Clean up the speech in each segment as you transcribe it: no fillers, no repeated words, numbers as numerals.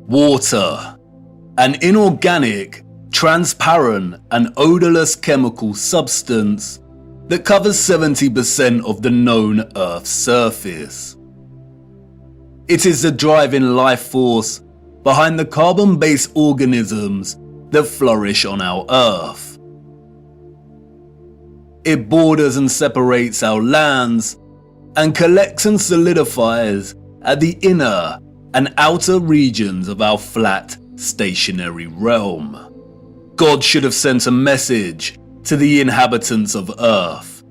Water, an inorganic, transparent and odorless chemical substance that covers 70% of the known Earth's surface. It is the driving life force behind the carbon-based organisms that flourish on our Earth. It borders and separates our lands and collects and solidifies at the inner and outer regions of our flat, stationary realm. God should have sent a message to the inhabitants of Earth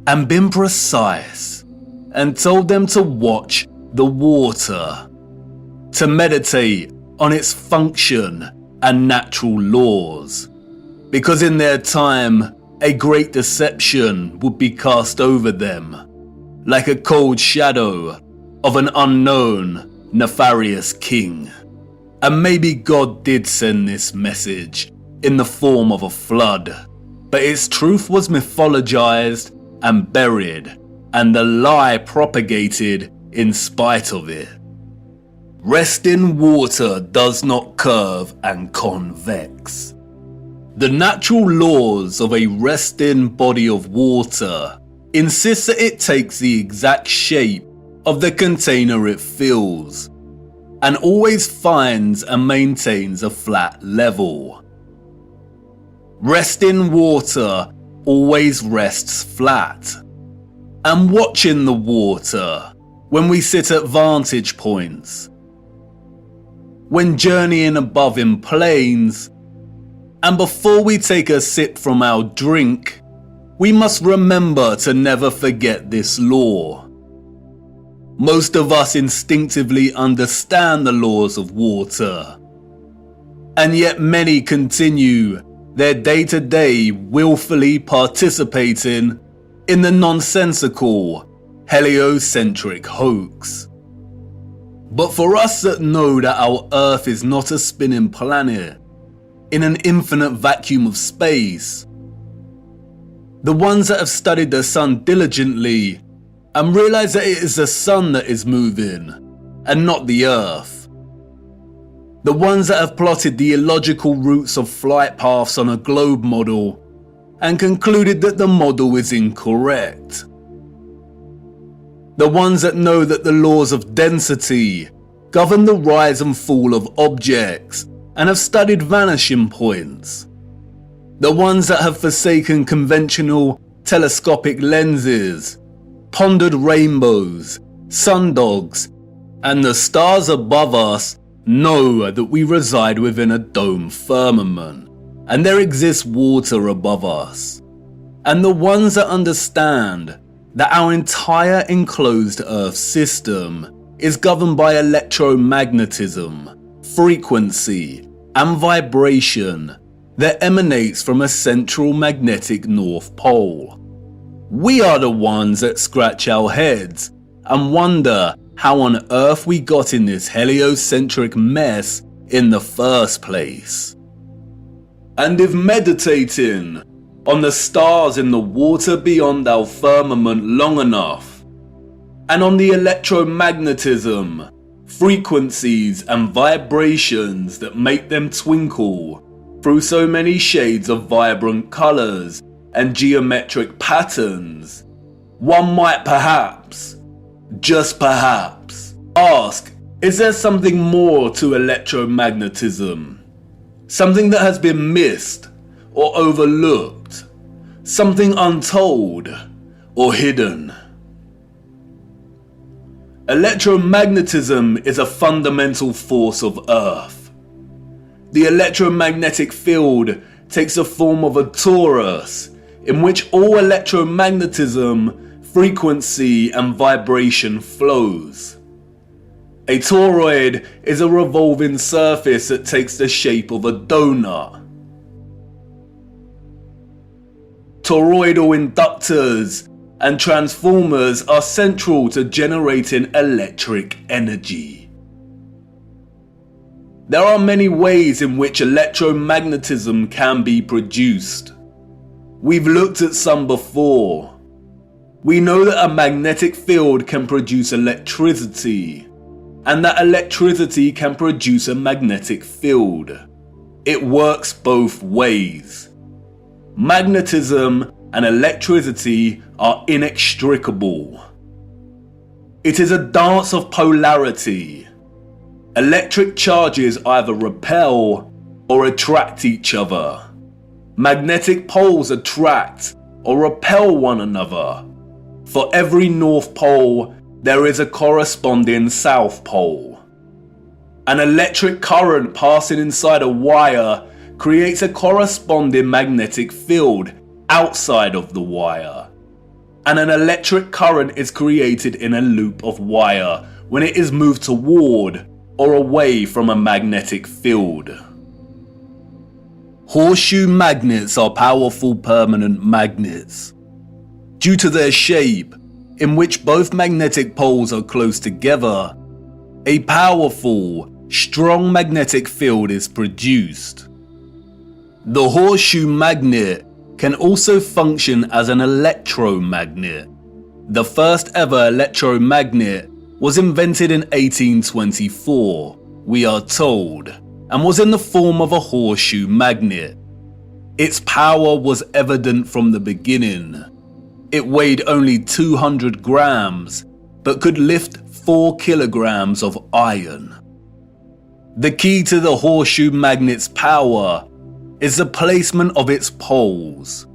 and been precise and told them to watch the water, to meditate on its function and natural laws, because in their time a great deception would be cast over them, like a cold shadow of an unknown, nefarious king. And maybe God did send this message in the form of a flood, but its truth was mythologized and buried, and the lie propagated in spite of it. Resting water does not curve and convex. The natural laws of a resting body of water insist that it takes the exact shape of the container it fills, and always finds and maintains a flat level. Resting water always rests flat. And watching the water when we sit at vantage points, when journeying above in planes, and before we take a sip from our drink, we must remember to never forget this law. Most of us instinctively understand the laws of water, and yet many continue their day-to-day willfully participating in the nonsensical, heliocentric hoax. But for us that know that our Earth is not a spinning planet in an infinite vacuum of space, the ones that have studied the sun diligently and realize that it is the sun that is moving and not the Earth, the ones that have plotted the illogical routes of flight paths on a globe model and concluded that the model is incorrect, the ones that know that the laws of density govern the rise and fall of objects and have studied vanishing points, the ones that have forsaken conventional telescopic lenses, pondered rainbows, sundogs, and the stars above us know that we reside within a dome firmament and there exists water above us, and the ones that understand that our entire enclosed Earth system is governed by electromagnetism, frequency, and vibration that emanates from a central magnetic North Pole. We are the ones that scratch our heads and wonder how on earth we got in this heliocentric mess in the first place. And if meditating on the stars in the water beyond our firmament long enough, and on the electromagnetism, frequencies and vibrations that make them twinkle through so many shades of vibrant colours and geometric patterns, one might perhaps, just perhaps, ask, is there something more to electromagnetism? Something that has been missed or overlooked? Something untold or hidden? Electromagnetism is a fundamental force of Earth. The electromagnetic field takes the form of a torus in which all electromagnetism, frequency and vibration flows. A toroid is a revolving surface that takes the shape of a donut. Toroidal inductors and transformers are central to generating electric energy. There are many ways in which electromagnetism can be produced. We've looked at some before. We know that a magnetic field can produce electricity, and that electricity can produce a magnetic field. It works both ways. Magnetism and electricity are inextricable. It is a dance of polarity. Electric charges either repel or attract each other. Magnetic poles attract or repel one another. For every North Pole, there is a corresponding South Pole. An electric current passing inside a wire creates a corresponding magnetic field outside of the wire. And an electric current is created in a loop of wire when it is moved toward or away from a magnetic field. Horseshoe magnets are powerful permanent magnets. Due to their shape, in which both magnetic poles are close together, a powerful, strong magnetic field is produced. The horseshoe magnet can also function as an electromagnet. The first ever electromagnet was invented in 1824, we are told, and was in the form of a horseshoe magnet. Its power was evident from the beginning. It weighed only 200 grams, but could lift 4 kilograms of iron. The key to the horseshoe magnet's power is the placement of its poles.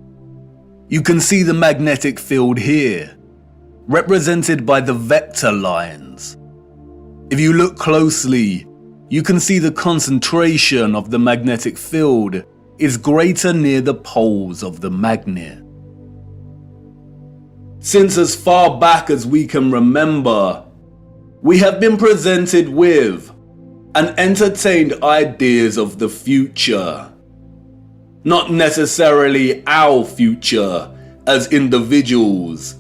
You can see the magnetic field here, represented by the vector lines. If you look closely, you can see the concentration of the magnetic field is greater near the poles of the magnet. Since as far back as we can remember, we have been presented with and entertained ideas of the future. Not necessarily our future as individuals,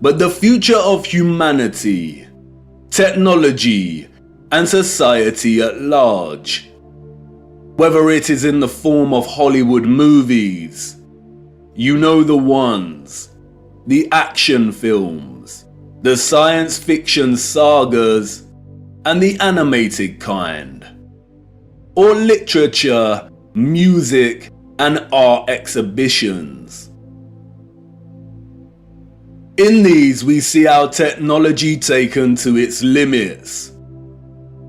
but the future of humanity, technology, and society at large. Whether it is in the form of Hollywood movies, you know the ones, the action films, the science fiction sagas, and the animated kind, or literature, music, and art exhibitions. In these we see our technology taken to its limits.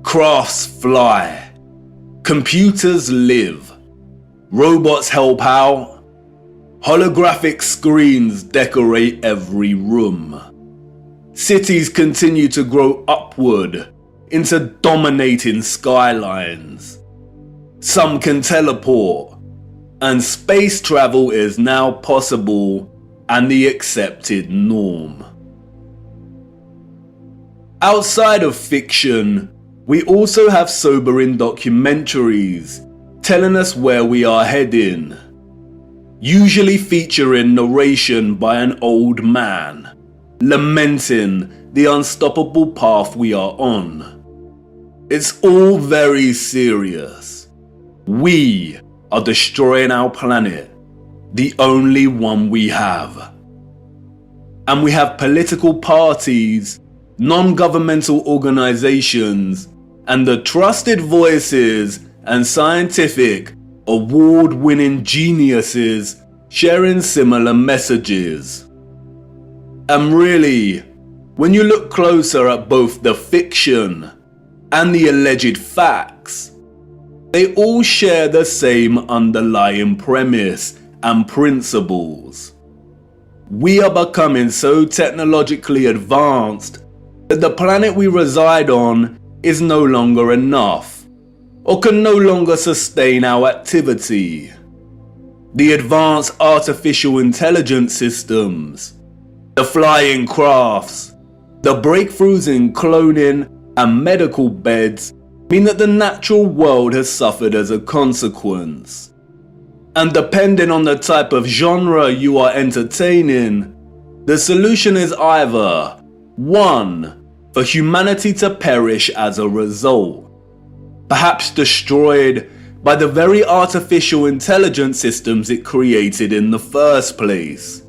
Crafts fly, computers live, robots help out, holographic screens decorate every room. Cities continue to grow upward into dominating skylines. Some can teleport, and space travel is now possible and the accepted norm. Outside of fiction, we also have sobering documentaries telling us where we are heading, usually featuring narration by an old man, lamenting the unstoppable path we are on. It's all very serious. We are destroying our planet, the only one we have. And we have political parties, non-governmental organizations, and the trusted voices and scientific, award-winning geniuses sharing similar messages. And really, when you look closer at both the fiction and the alleged facts, they all share the same underlying premise and principles. We are becoming so technologically advanced that the planet we reside on is no longer enough, or can no longer sustain our activity. The advanced artificial intelligence systems, the flying crafts, the breakthroughs in cloning and medical beds mean that the natural world has suffered as a consequence. And depending on the type of genre you are entertaining, the solution is either 1. For humanity to perish as a result, perhaps destroyed by the very artificial intelligence systems it created in the first place,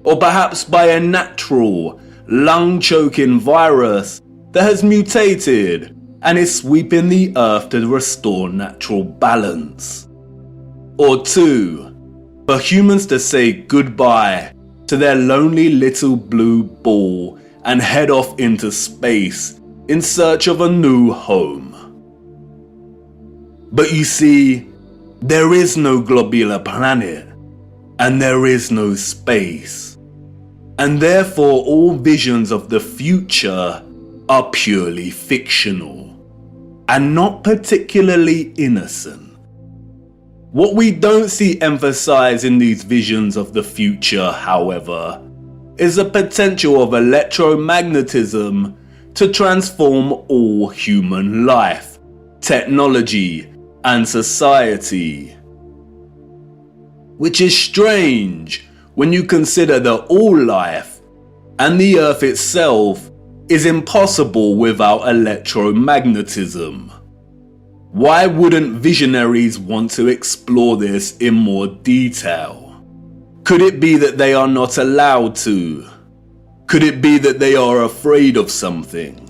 or perhaps by a natural, lung-choking virus that has mutated and is sweeping the earth to restore natural balance. Or 2, for humans to say goodbye to their lonely little blue ball and head off into space in search of a new home. But you see, there is no globular planet, and there is no space, and therefore all visions of the future are purely fictional, and not particularly innocent. What we don't see emphasized in these visions of the future, however, is the potential of electromagnetism to transform all human life, technology, and society. Which is strange when you consider that all life, and the earth itself, is impossible without electromagnetism. Why wouldn't visionaries want to explore this in more detail? Could it be that they are not allowed to? Could it be that they are afraid of something?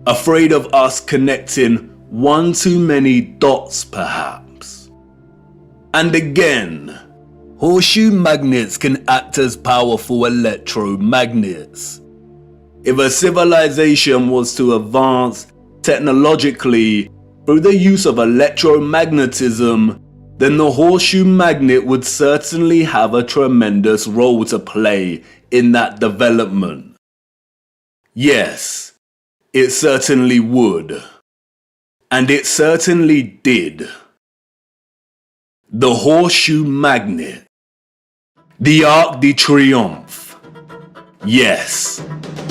Afraid of us connecting one too many dots, perhaps? And again, horseshoe magnets can act as powerful electromagnets. If a civilization was to advance technologically through the use of electromagnetism, then the horseshoe magnet would certainly have a tremendous role to play in that development. Yes, it certainly would. And it certainly did. The horseshoe magnet. The Arc de Triomphe. Yes,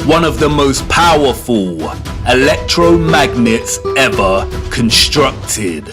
one of the most powerful electromagnets ever constructed.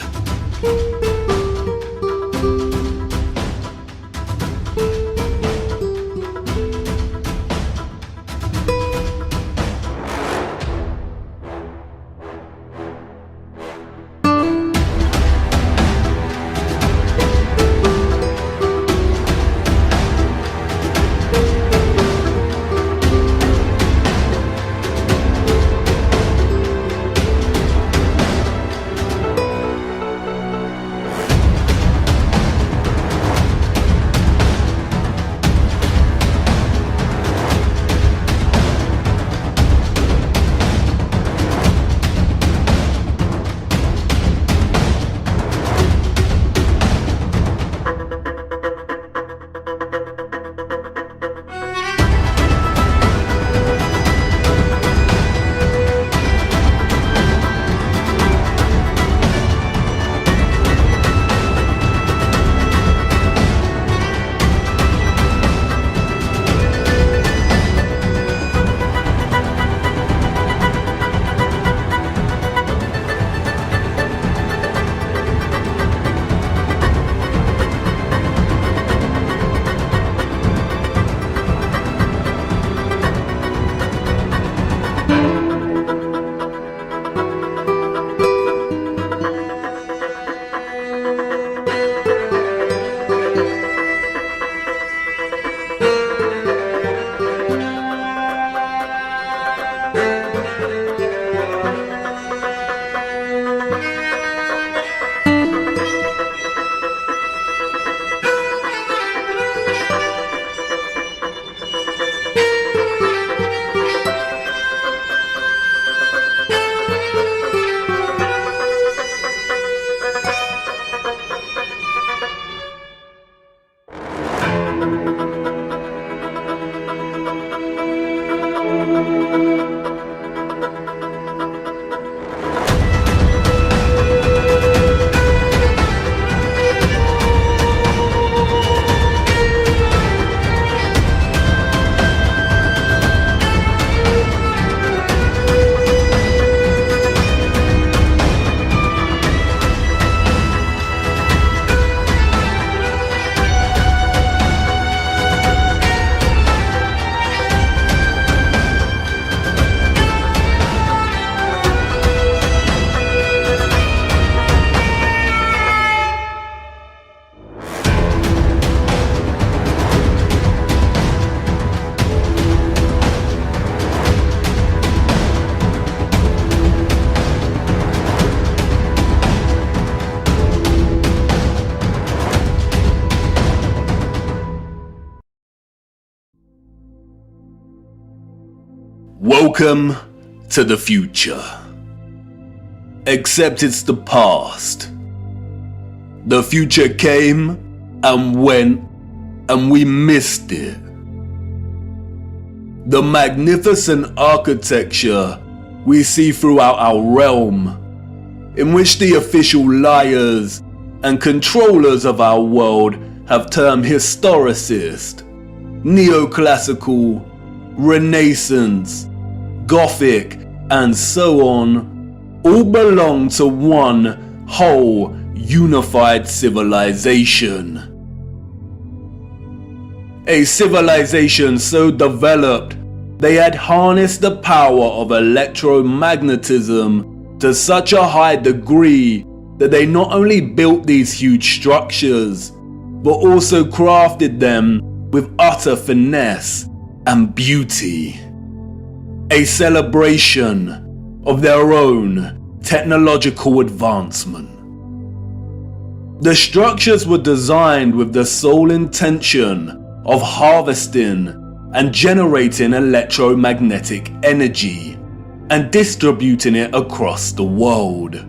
Welcome to the future. Except it's the past. The future came and went, and we missed it. The magnificent architecture we see throughout our realm, in which the official liars and controllers of our world have termed historicist, neoclassical, Renaissance, Gothic, and so on, all belong to one whole unified civilization. A civilization so developed they had harnessed the power of electromagnetism to such a high degree that they not only built these huge structures, but also crafted them with utter finesse and beauty. A celebration of their own technological advancement. The structures were designed with the sole intention of harvesting and generating electromagnetic energy and distributing it across the world.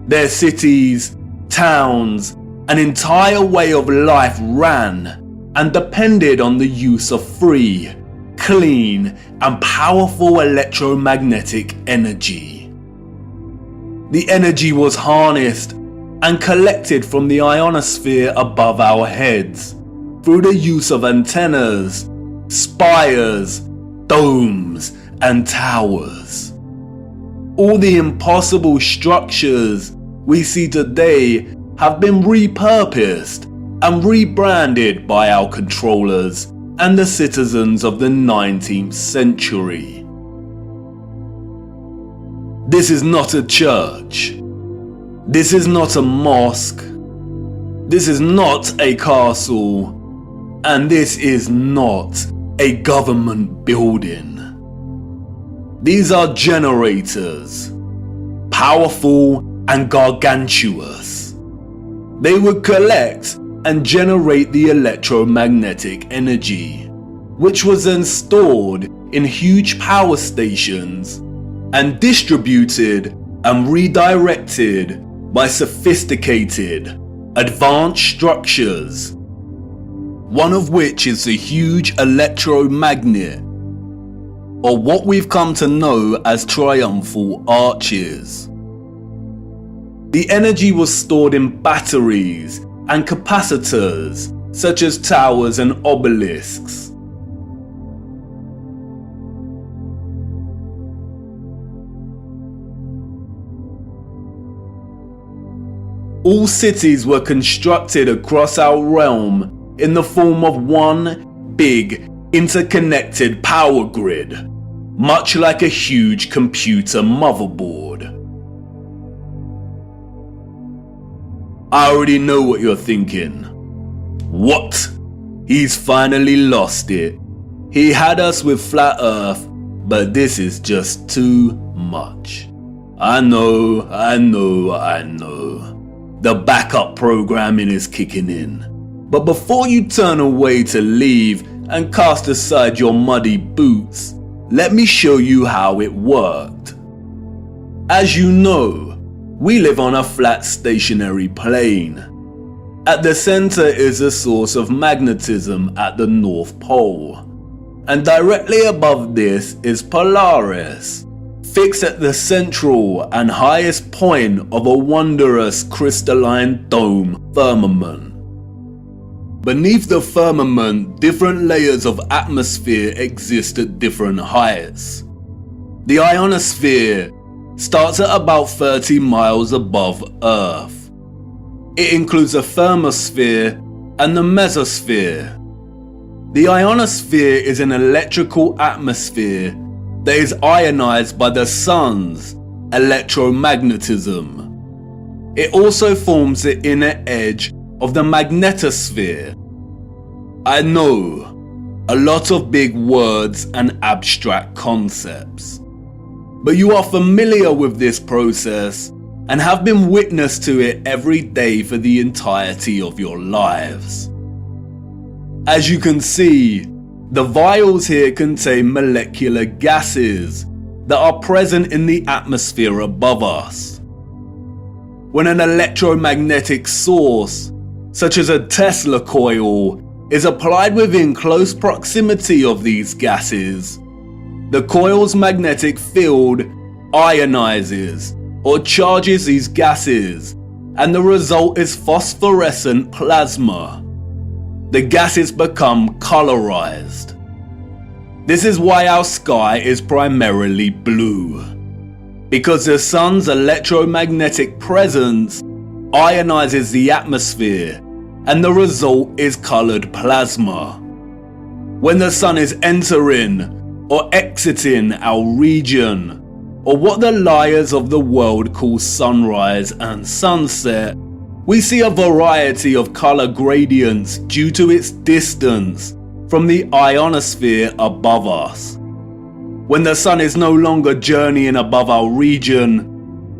Their cities, towns, an entire way of life ran and depended on the use of free, clean, and powerful electromagnetic energy. The energy was harnessed and collected from the ionosphere above our heads through the use of antennas, spires, domes, and towers. All the impossible structures we see today have been repurposed and rebranded by our controllers and the citizens of the 19th century. This is not a church. This is not a mosque. This is not a castle. And this is not a government building. These are generators, powerful and gargantuous. They would collect and generate the electromagnetic energy, which was then stored in huge power stations and distributed and redirected by sophisticated, advanced structures, one of which is the huge electromagnet, or what we've come to know as triumphal arches. The energy was stored in batteries and capacitors, such as towers and obelisks. All cities were constructed across our realm in the form of one big, interconnected power grid, much like a huge computer motherboard. I already know what you're thinking. What? He's finally lost it. He had us with flat earth, but this is just too much. I know. The backup programming is kicking in. But before you turn away to leave and cast aside your muddy boots, let me show you how it worked. As you know, we live on a flat stationary plane. At the center is a source of magnetism at the North Pole, and directly above this is Polaris, fixed at the central and highest point of a wondrous crystalline dome firmament. Beneath the firmament, different layers of atmosphere exist at different heights. The ionosphere starts at about 30 miles above Earth. It includes the thermosphere and the mesosphere. The ionosphere is an electrical atmosphere that is ionized by the sun's electromagnetism. It also forms the inner edge of the magnetosphere. I know, a lot of big words and abstract concepts, but you are familiar with this process and have been witness to it every day for the entirety of your lives. As you can see, The vials here contain molecular gases that are present in the atmosphere above us. When an electromagnetic source, such as a Tesla coil, is applied within close proximity of these gases, the coil's magnetic field ionizes or charges these gases, and the result is phosphorescent plasma. The gases become colorized. This is why our sky is primarily blue, because the sun's electromagnetic presence ionizes the atmosphere, and the result is colored plasma. When the sun is entering or exiting our region, or what the liars of the world call sunrise and sunset, we see a variety of color gradients due to its distance from the ionosphere above us. When the sun is no longer journeying above our region,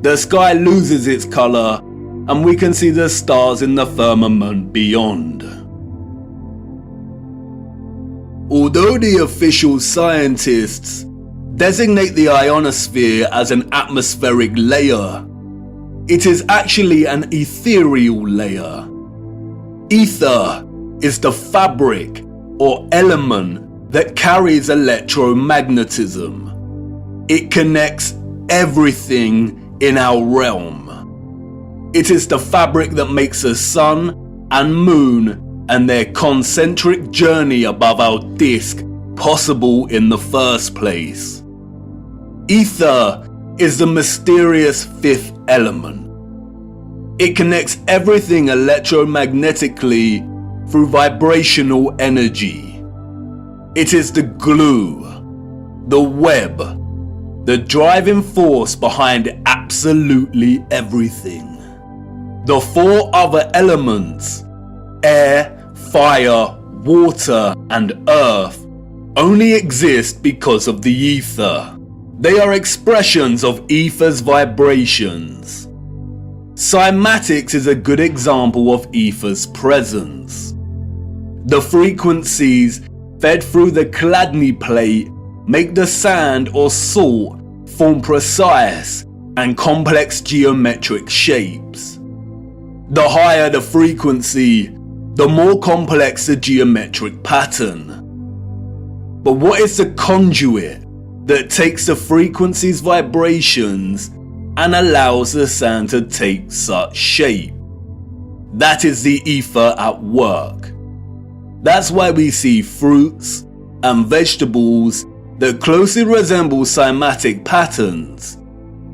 the sky loses its color and we can see the stars in the firmament beyond. Although the official scientists designate the ionosphere as an atmospheric layer, it is actually an ethereal layer. Ether is the fabric or element that carries electromagnetism. It connects everything in our realm. It is the fabric that makes the sun and moon and their concentric journey above our disk possible in the first place. Ether is the mysterious fifth element. It connects everything electromagnetically through vibrational energy. It is the glue, the web, the driving force behind absolutely everything. The four other elements, air, fire, water, and earth, only exist because of the ether. They are expressions of ether's vibrations. Cymatics is a good example of ether's presence. The frequencies fed through the Chladni plate make the sand or salt form precise and complex geometric shapes. The higher the frequency, the more complex the geometric pattern. But what is the conduit that takes the frequency's vibrations and allows the sand to take such shape? That is the ether at work. That's why we see fruits and vegetables that closely resemble cymatic patterns.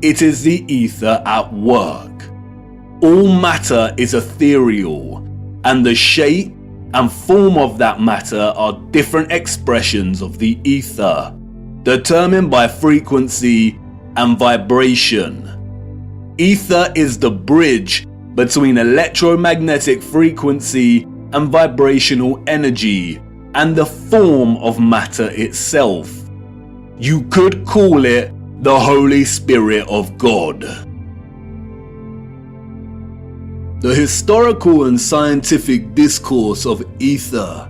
It is the ether at work. All matter is ethereal, and the shape and form of that matter are different expressions of the ether, determined by frequency and vibration. Ether is the bridge between electromagnetic frequency and vibrational energy and the form of matter itself. You could call it the Holy Spirit of God. The historical and scientific discourse of ether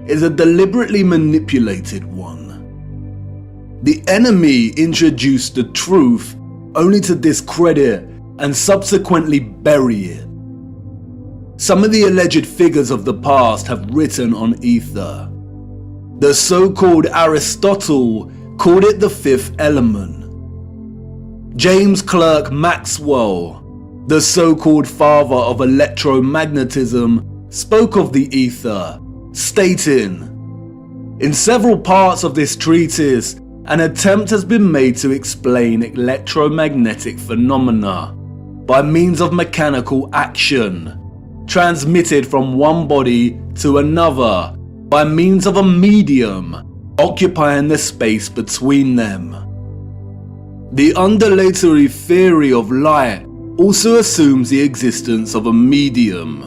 is a deliberately manipulated one. The enemy introduced the truth only to discredit and subsequently bury it. Some of the alleged figures of the past have written on ether. The so-called Aristotle called it the fifth element. James Clerk Maxwell, the so-called father of electromagnetism, spoke of the ether, stating, "In several parts of this treatise, an attempt has been made to explain electromagnetic phenomena by means of mechanical action, transmitted from one body to another by means of a medium occupying the space between them." The undulatory theory of light also assumes the existence of a medium.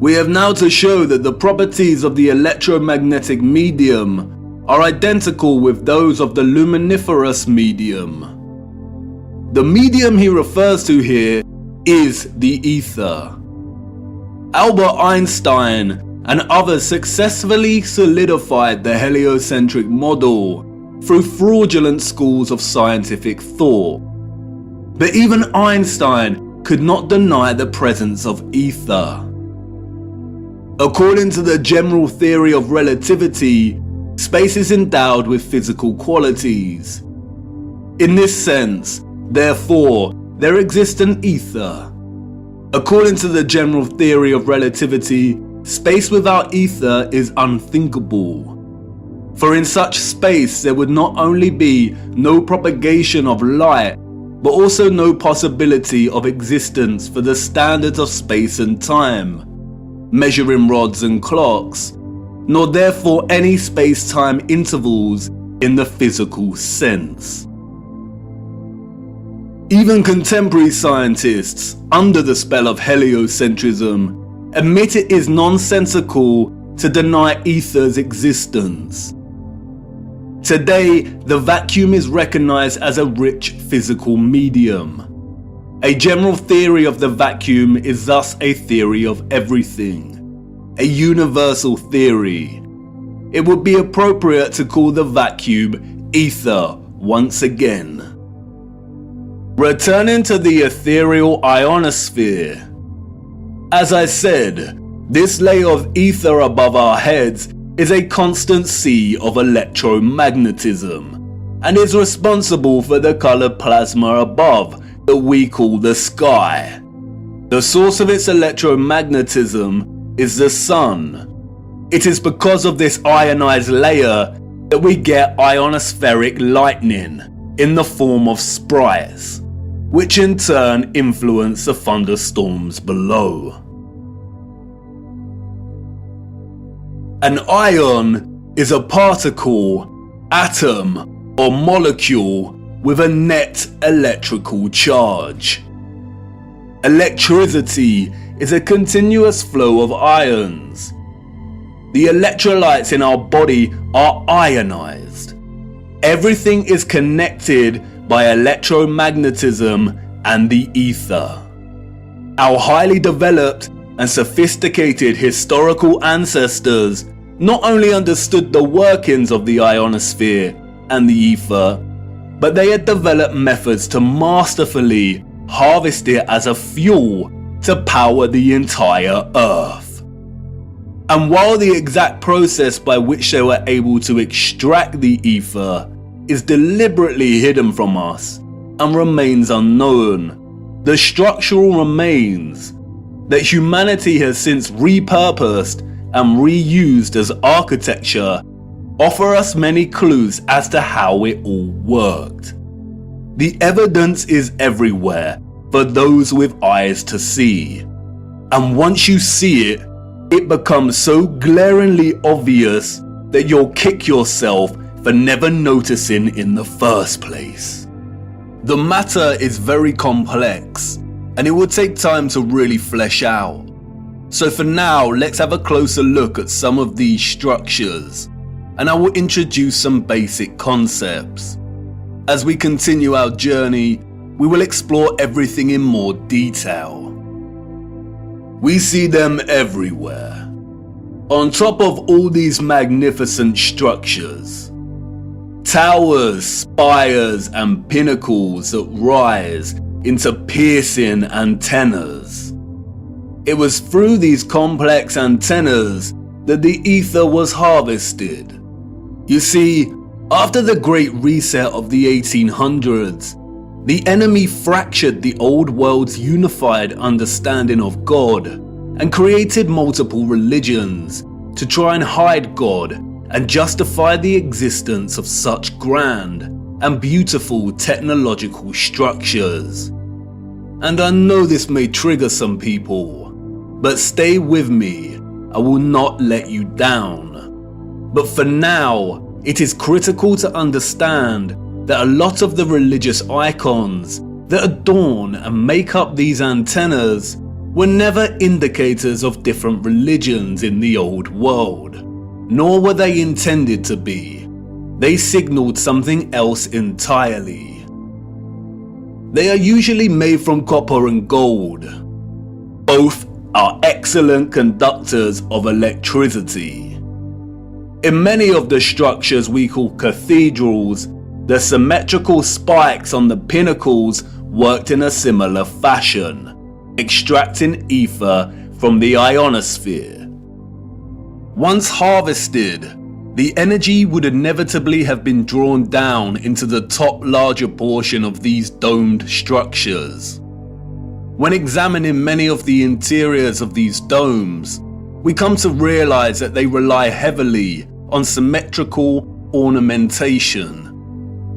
We have now to show that the properties of the electromagnetic medium are identical with those of the luminiferous medium. The medium he refers to here is the ether. Albert Einstein and others successfully solidified the heliocentric model through fraudulent schools of scientific thought. But even Einstein could not deny the presence of ether. According to the general theory of relativity, space is endowed with physical qualities. In this sense, therefore, there exists an ether. According to the general theory of relativity, space without ether is unthinkable. For in such space there would not only be no propagation of light, but also no possibility of existence for the standards of space and time, measuring rods and clocks, nor therefore any space-time intervals in the physical sense. Even contemporary scientists, under the spell of heliocentrism, admit it is nonsensical to deny ether's existence. Today, the vacuum is recognized as a rich physical medium. A general theory of the vacuum is thus a theory of everything, a universal theory. It would be appropriate to call the vacuum ether once again. Returning to the ethereal ionosphere. As I said, this layer of ether above our heads is a constant sea of electromagnetism and is responsible for the colored plasma above that we call the sky. The source of its electromagnetism is the sun. It is because of this ionized layer that we get ionospheric lightning in the form of sprites, which in turn influence the thunderstorms below. An ion is a particle, atom, or molecule with a net electrical charge. Electricity is a continuous flow of ions. The electrolytes in our body are ionized. Everything is connected by electromagnetism and the ether. Our highly developed and sophisticated historical ancestors not only understood the workings of the ionosphere and the ether, but they had developed methods to masterfully harvest it as a fuel to power the entire Earth. And while the exact process by which they were able to extract the ether is deliberately hidden from us and remains unknown, the structural remains that humanity has since repurposed and reused as architecture offer us many clues as to how it all worked. The evidence is everywhere for those with eyes to see, and once you see it, it becomes so glaringly obvious that you'll kick yourself for never noticing in the first place. The matter is very complex, and it will take time to really flesh out. So for now, let's have a closer look at some of these structures, and I will introduce some basic concepts. As we continue our journey, we will explore everything in more detail. We see them everywhere. On top of all these magnificent structures, towers, spires, and pinnacles that rise into piercing antennas. It was through these complex antennas that the ether was harvested. You see, after the Great Reset of the 1800s, the enemy fractured the old world's unified understanding of God and created multiple religions to try and hide God and justify the existence of such grand and beautiful technological structures. And I know this may trigger some people, but stay with me, I will not let you down. But for now, it is critical to understand that a lot of the religious icons that adorn and make up these antennas were never indicators of different religions in the old world, nor were they intended to be. They signaled something else entirely. They are usually made from copper and gold, both are excellent conductors of electricity. In many of the structures we call cathedrals, the symmetrical spikes on the pinnacles worked in a similar fashion, extracting ether from the ionosphere. Once harvested, the energy would inevitably have been drawn down into the top larger portion of these domed structures. When examining many of the interiors of these domes, we come to realize that they rely heavily on symmetrical ornamentation.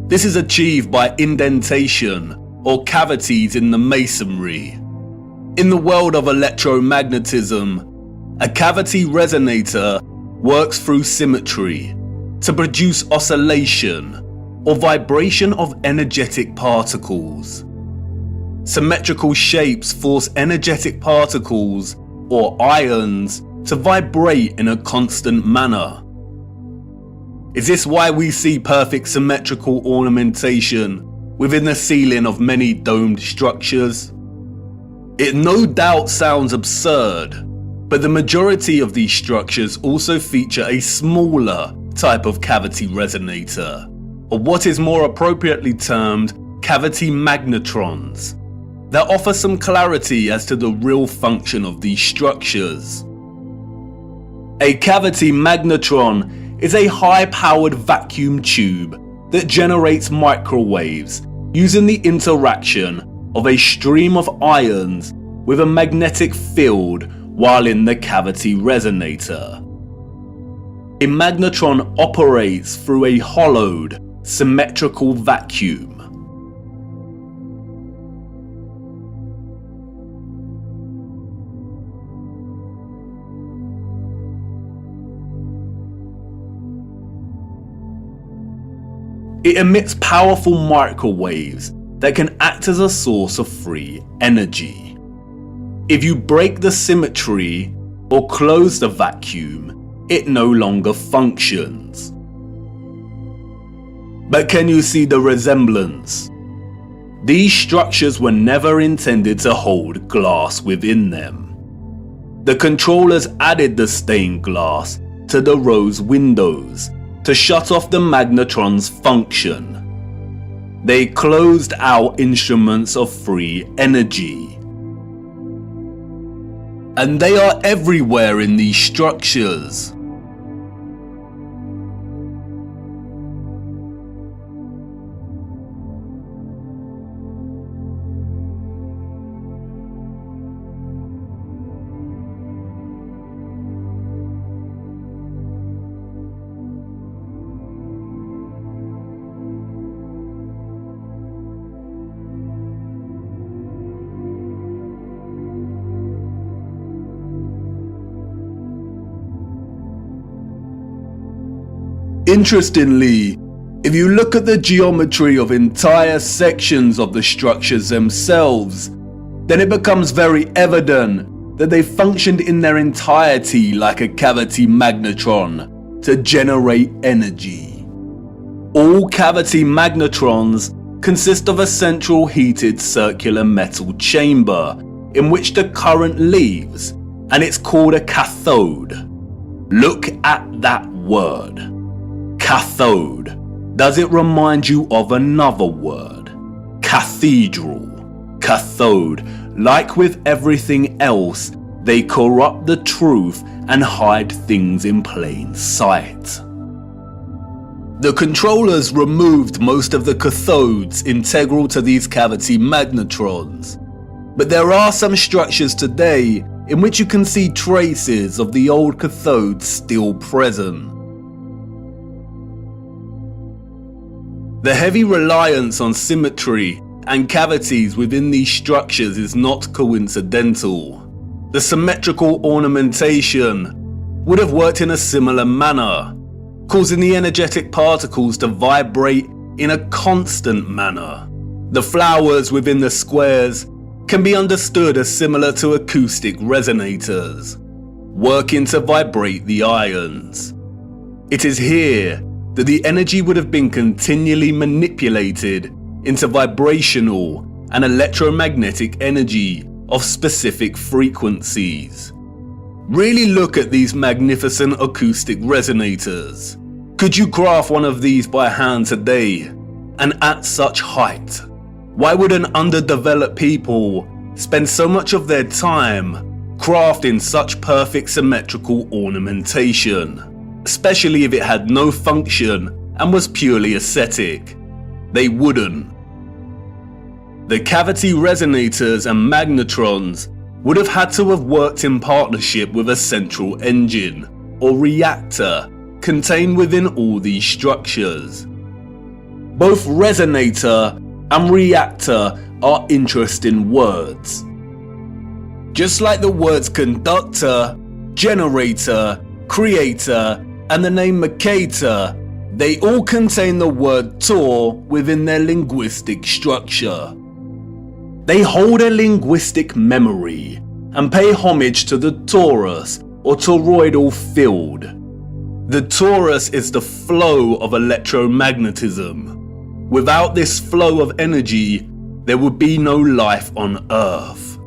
This is achieved by indentation or cavities in the masonry. In the world of electromagnetism, a cavity resonator works through symmetry to produce oscillation or vibration of energetic particles. Symmetrical shapes force energetic particles or ions to vibrate in a constant manner. Is this why we see perfect symmetrical ornamentation within the ceiling of many domed structures? It no doubt sounds absurd, but the majority of these structures also feature a smaller type of cavity resonator, or what is more appropriately termed cavity magnetrons, that offer some clarity as to the real function of these structures. A cavity magnetron is a high-powered vacuum tube that generates microwaves using the interaction of a stream of ions with a magnetic field while in the cavity resonator. A magnetron operates through a hollowed, symmetrical vacuum. It emits powerful microwaves that can act as a source of free energy. If you break the symmetry or close the vacuum, it no longer functions. But can you see the resemblance? These structures were never intended to hold glass within them. The controllers added the stained glass to the rose windows to shut off the magnetron's function. They closed out instruments of free energy. And they are everywhere in these structures. Interestingly, if you look at the geometry of entire sections of the structures themselves, then it becomes very evident that they functioned in their entirety like a cavity magnetron to generate energy. All cavity magnetrons consist of a central heated circular metal chamber in which the current leaves, and it's called a cathode. Look at that word. Cathode. Does it remind you of another word? Cathedral. Cathode. Like with everything else, they corrupt the truth and hide things in plain sight. The controllers removed most of the cathodes integral to these cavity magnetrons, but there are some structures today in which you can see traces of the old cathodes still present. The heavy reliance on symmetry and cavities within these structures is not coincidental. The symmetrical ornamentation would have worked in a similar manner, causing the energetic particles to vibrate in a constant manner. The flowers within the squares can be understood as similar to acoustic resonators, working to vibrate the ions. It is here that the energy would have been continually manipulated into vibrational and electromagnetic energy of specific frequencies. Really look at these magnificent acoustic resonators. Could you craft one of these by hand today, and at such height? Why would an underdeveloped people spend so much of their time crafting such perfect symmetrical ornamentation, especially if it had no function and was purely aesthetic? They wouldn't. The cavity resonators and magnetrons would have had to have worked in partnership with a central engine or reactor contained within all these structures. Both resonator and reactor are interesting words. Just like the words conductor, generator, creator, and the name Mercator, they all contain the word tor within their linguistic structure. They hold a linguistic memory and pay homage to the torus or toroidal field. The torus is the flow of electromagnetism. Without this flow of energy, there would be no life on Earth.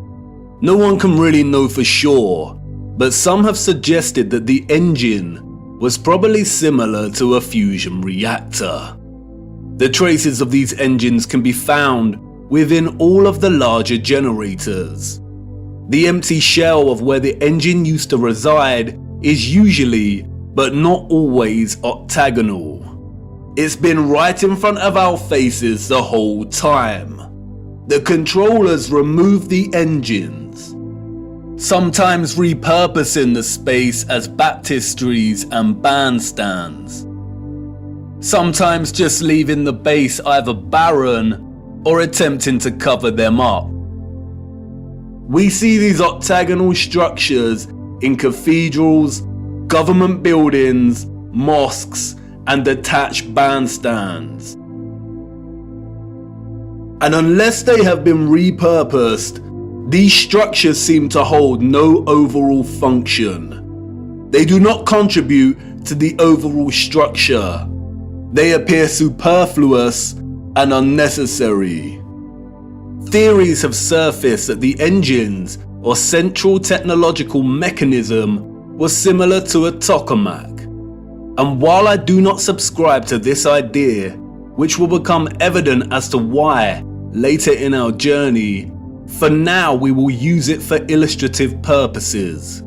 No one can really know for sure, but some have suggested that the engine was probably similar to a fusion reactor. The traces of these engines can be found within all of the larger generators. The empty shell of where the engine used to reside is usually, but not always, octagonal. It's been right in front of our faces the whole time. The controllers remove the engines, sometimes repurposing the space as baptistries and bandstands, sometimes just leaving the base either barren or attempting to cover them up. We see these octagonal structures in cathedrals, government buildings, mosques, and detached bandstands. And unless they have been repurposed, these structures seem to hold no overall function. They do not contribute to the overall structure. They appear superfluous and unnecessary. Theories have surfaced that the engines or central technological mechanism was similar to a tokamak. And while I do not subscribe to this idea, which will become evident as to why later in our journey, for now we will use it for illustrative purposes.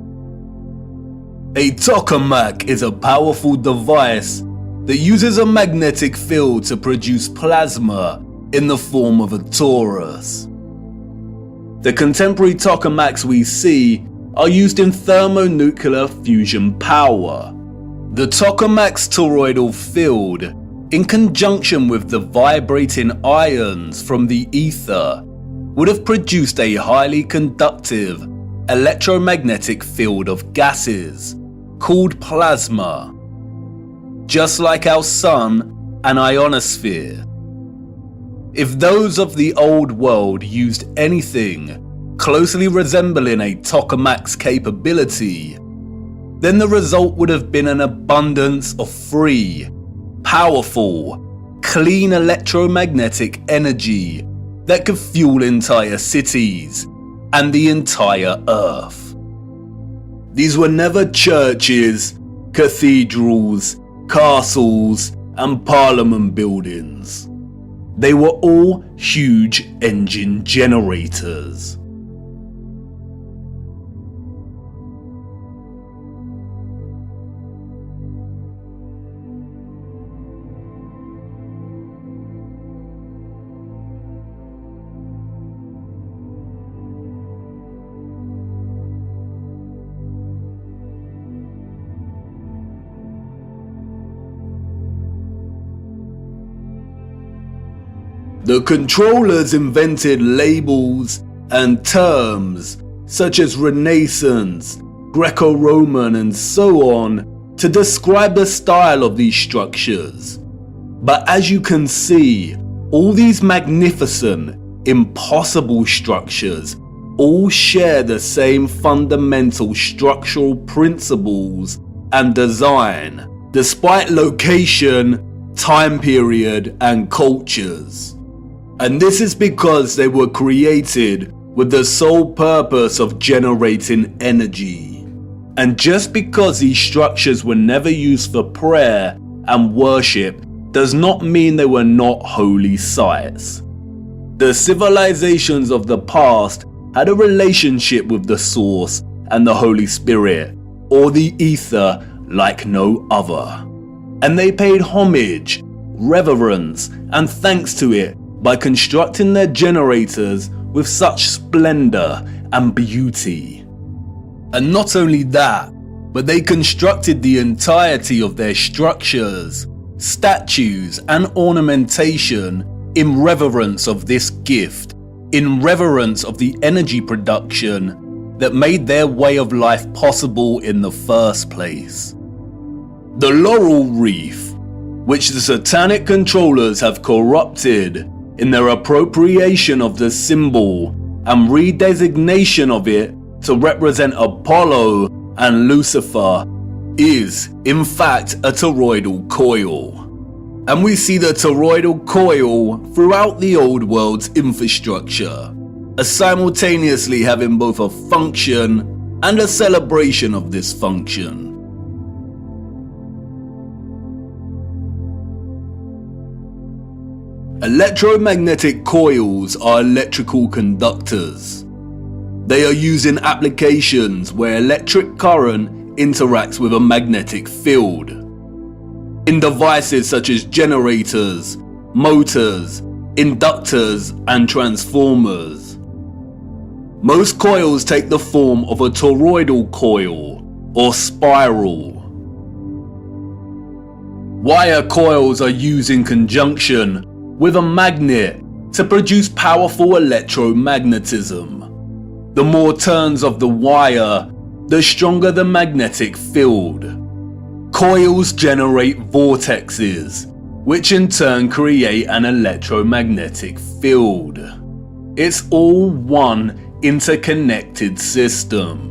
A tokamak is a powerful device that uses a magnetic field to produce plasma in the form of a torus. The contemporary tokamaks we see are used in thermonuclear fusion power. The tokamak's toroidal field, in conjunction with the vibrating ions from the ether, would have produced a highly conductive electromagnetic field of gases called plasma, just like our sun and ionosphere. If those of the old world used anything closely resembling a tokamak's capability, then the result would have been an abundance of free, powerful, clean electromagnetic energy that could fuel entire cities and the entire Earth. These were never churches, cathedrals, castles, and parliament buildings. They were all huge engine generators. The controllers invented labels and terms such as Renaissance, Greco-Roman, and so on to describe the style of these structures. But as you can see, all these magnificent, impossible structures all share the same fundamental structural principles and design, despite location, time period, and cultures. And this is because they were created with the sole purpose of generating energy. And just because these structures were never used for prayer and worship does not mean they were not holy sites. The civilizations of the past had a relationship with the Source and the Holy Spirit, or the Ether, like no other. And they paid homage, reverence, and thanks to it by constructing their generators with such splendor and beauty. And not only that, but they constructed the entirety of their structures, statues, and ornamentation in reverence of this gift, in reverence of the energy production that made their way of life possible in the first place. The laurel wreath, which the satanic controllers have corrupted in their appropriation of the symbol and redesignation of it to represent Apollo and Lucifer, is in fact a toroidal coil. And we see the toroidal coil throughout the old world's infrastructure, as simultaneously having both a function and a celebration of this function. Electromagnetic coils are electrical conductors. They are used in applications where electric current interacts with a magnetic field. In devices such as generators, motors, inductors, and transformers. Most coils take the form of a toroidal coil or spiral. Wire coils are used in conjunction with a magnet to produce powerful electromagnetism. The more turns of the wire, the stronger the magnetic field. Coils generate vortexes, which in turn create an electromagnetic field. It's all one interconnected system.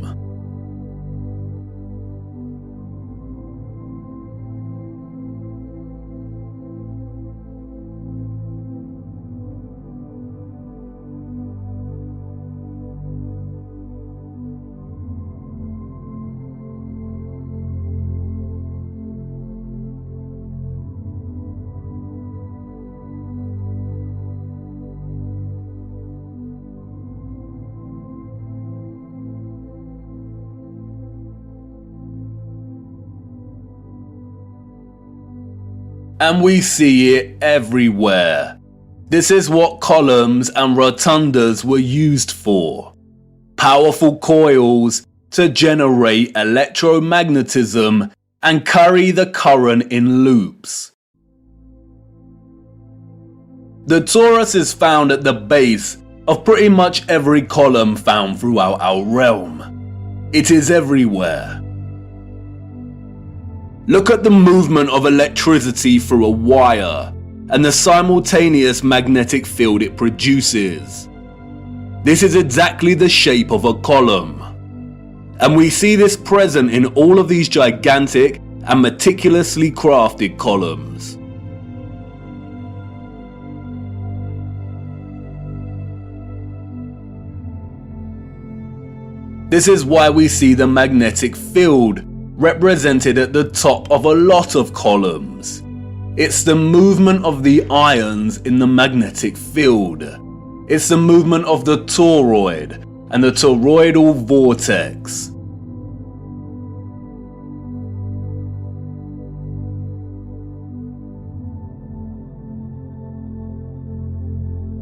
And we see it everywhere. This is what columns and rotundas were used for. Powerful coils to generate electromagnetism and carry the current in loops. The torus is found at the base of pretty much every column found throughout our realm. It is everywhere. Look at the movement of electricity through a wire and the simultaneous magnetic field it produces. This is exactly the shape of a column. And we see this present in all of these gigantic and meticulously crafted columns. This is why we see the magnetic field represented at the top of a lot of columns. It's the movement of the ions in the magnetic field. It's the movement of the toroid and the toroidal vortex.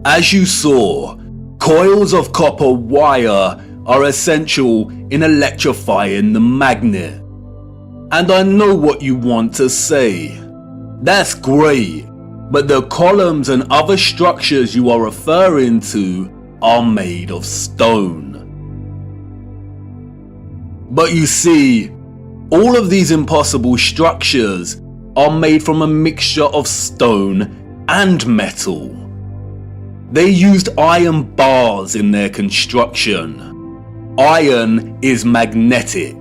As you saw, coils of copper wire are essential in electrifying the magnet. And I know what you want to say. That's great, but the columns and other structures you are referring to are made of stone. But you see, all of these impossible structures are made from a mixture of stone and metal. They used iron bars in their construction. Iron is magnetic.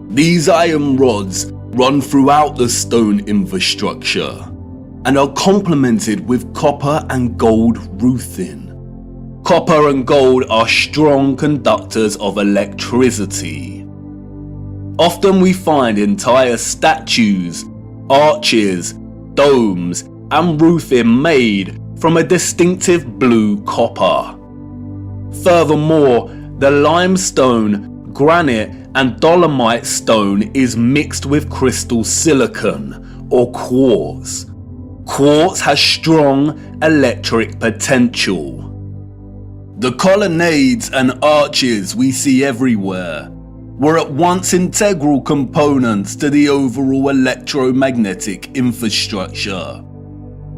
These iron rods run throughout the stone infrastructure and are complemented with copper and gold roofing. Copper and gold are strong conductors of electricity. Often we find entire statues, arches, domes, and roofing made from a distinctive blue copper. Furthermore, the limestone, granite, and dolomite stone is mixed with crystal silicon or quartz. Quartz has strong electric potential. The colonnades and arches we see everywhere were at once integral components to the overall electromagnetic infrastructure,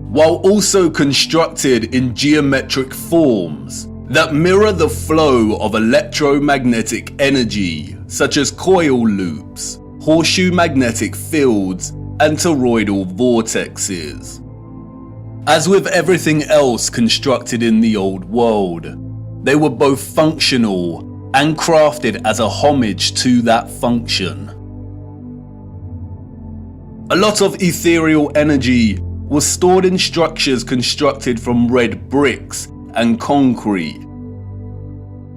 while also constructed in geometric forms that mirror the flow of electromagnetic energy, such as coil loops, horseshoe magnetic fields, and toroidal vortexes. As with everything else constructed in the old world, they were both functional and crafted as a homage to that function. A lot of ethereal energy was stored in structures constructed from red bricks and concrete.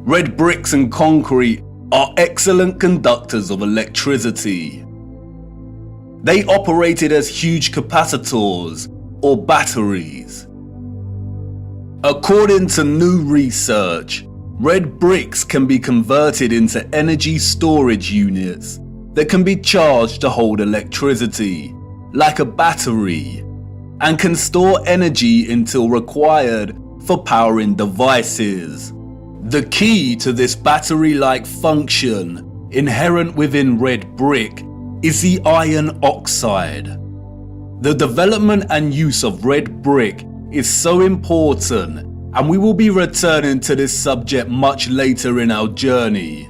Red bricks and concrete are excellent conductors of electricity. They operated as huge capacitors or batteries. According to new research, red bricks can be converted into energy storage units that can be charged to hold electricity, like a battery, and can store energy until required for powering devices. The key to this battery-like function inherent within red brick is the iron oxide. The development and use of red brick is so important, and we will be returning to this subject much later in our journey.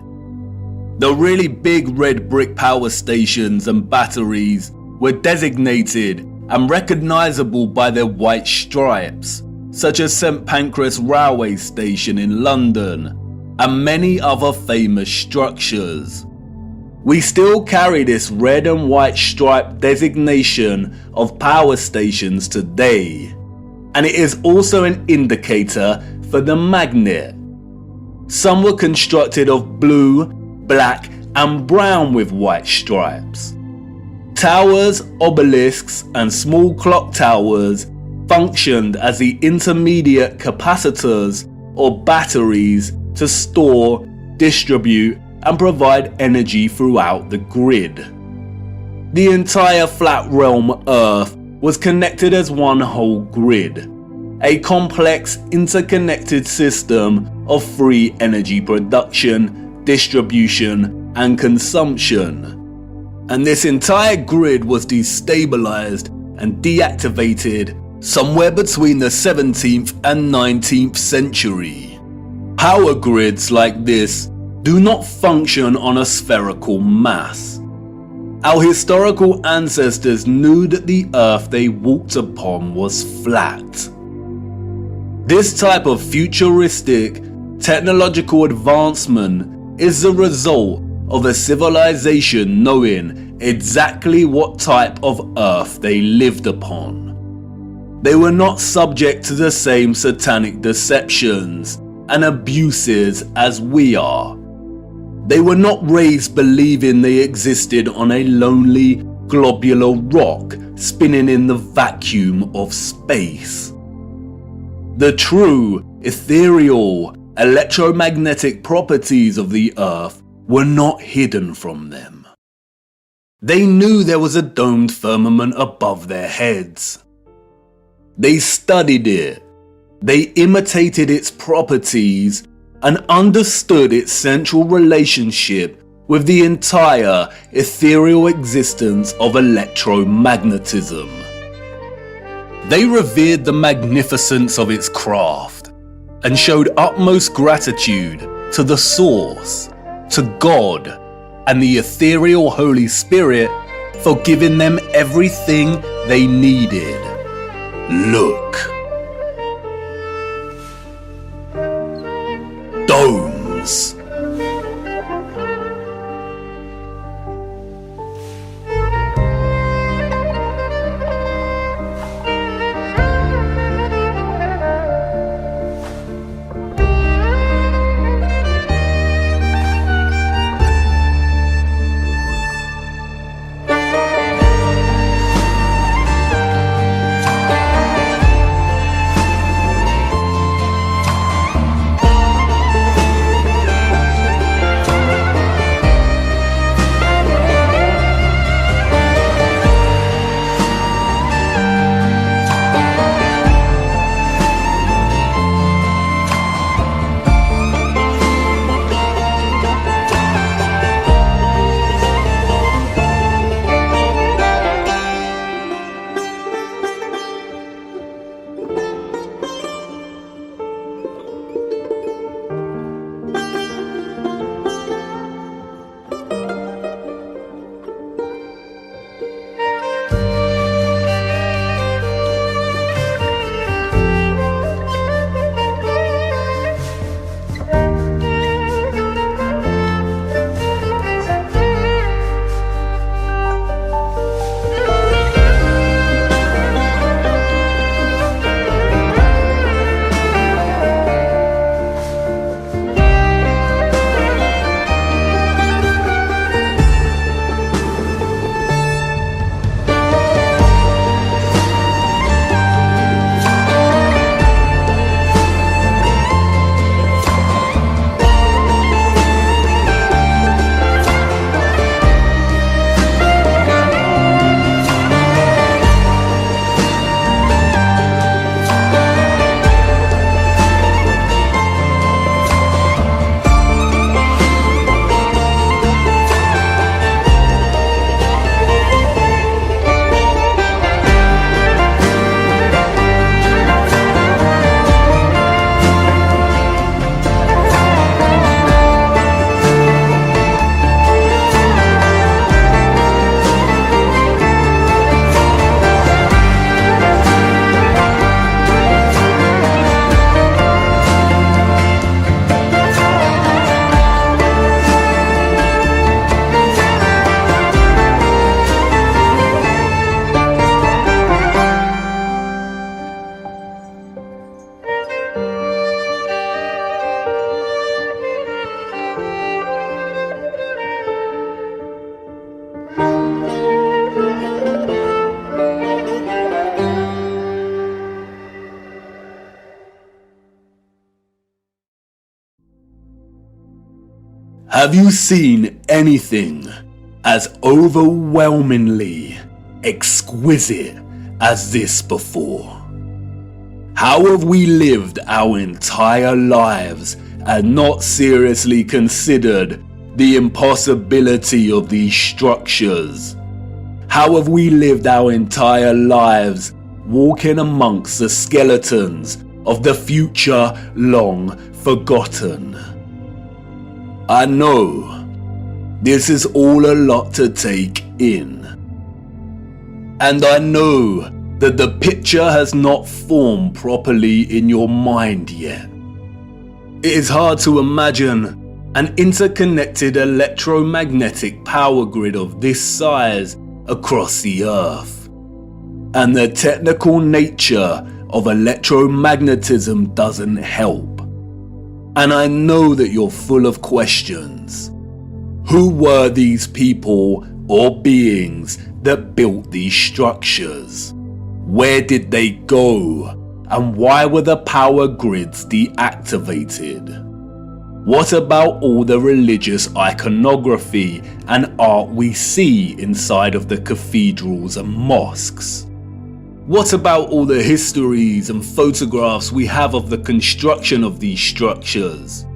The really big red brick power stations and batteries were designated and recognizable by their white stripes, such as St Pancras Railway Station in London, and many other famous structures. We still carry this red and white stripe designation of power stations today, and it is also an indicator for the magnet. Some were constructed of blue, black, and brown with white stripes. Towers, obelisks, and small clock towers functioned as the intermediate capacitors or batteries to store, distribute, and provide energy throughout the grid. The entire flat realm Earth was connected as one whole grid, a complex interconnected system of free energy production, distribution, and consumption. And this entire grid was destabilized and deactivated somewhere between the 17th and 19th century. Power grids like this do not function on a spherical mass. Our historical ancestors knew that the earth they walked upon was flat. This type of futuristic technological advancement is the result of a civilization knowing exactly what type of earth they lived upon. They were not subject to the same satanic deceptions and abuses as we are. They were not raised believing they existed on a lonely, globular rock spinning in the vacuum of space. The true, ethereal, electromagnetic properties of the earth were not hidden from them. They knew there was a domed firmament above their heads. They studied it. They imitated its properties and understood its central relationship with the entire ethereal existence of electromagnetism. They revered the magnificence of its craft and showed utmost gratitude to the Source, to God, and the ethereal Holy Spirit for giving them everything they needed. Look. Domes. Have you seen anything as overwhelmingly exquisite as this before? How have we lived our entire lives and not seriously considered the impossibility of these structures? How have we lived our entire lives walking amongst the skeletons of the future long forgotten? I know this is all a lot to take in, and I know that the picture has not formed properly in your mind yet. It is hard to imagine an interconnected electromagnetic power grid of this size across the Earth, and the technical nature of electromagnetism doesn't help. And I know that you're full of questions. Who were these people or beings that built these structures? Where did they go? And why were the power grids deactivated? What about all the religious iconography and art we see inside of the cathedrals and mosques? What about all the histories and photographs we have of the construction of these structures?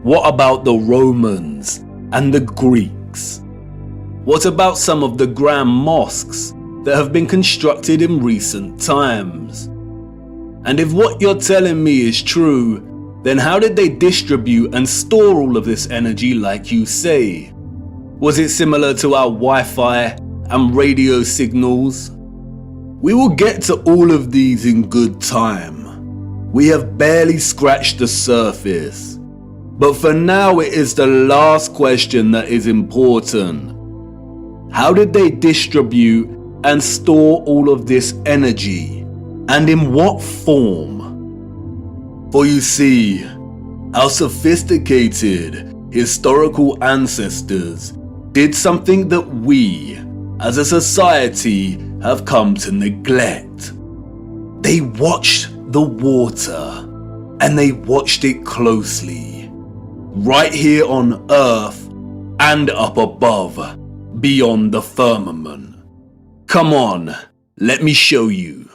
What about the Romans and the Greeks? What about some of the grand mosques that have been constructed in recent times? And if what you're telling me is true, then how did they distribute and store all of this energy like you say? Was it similar to our Wi-Fi and radio signals? We will get to all of these in good time. We have barely scratched the surface. But for now, it is the last question that is important. How did they distribute and store all of this energy? And in what form? For you see, our sophisticated historical ancestors did something that we, as a society, have come to neglect. They watched the water, and they watched it closely, right here on Earth and up above, beyond the firmament. Come on, let me show you.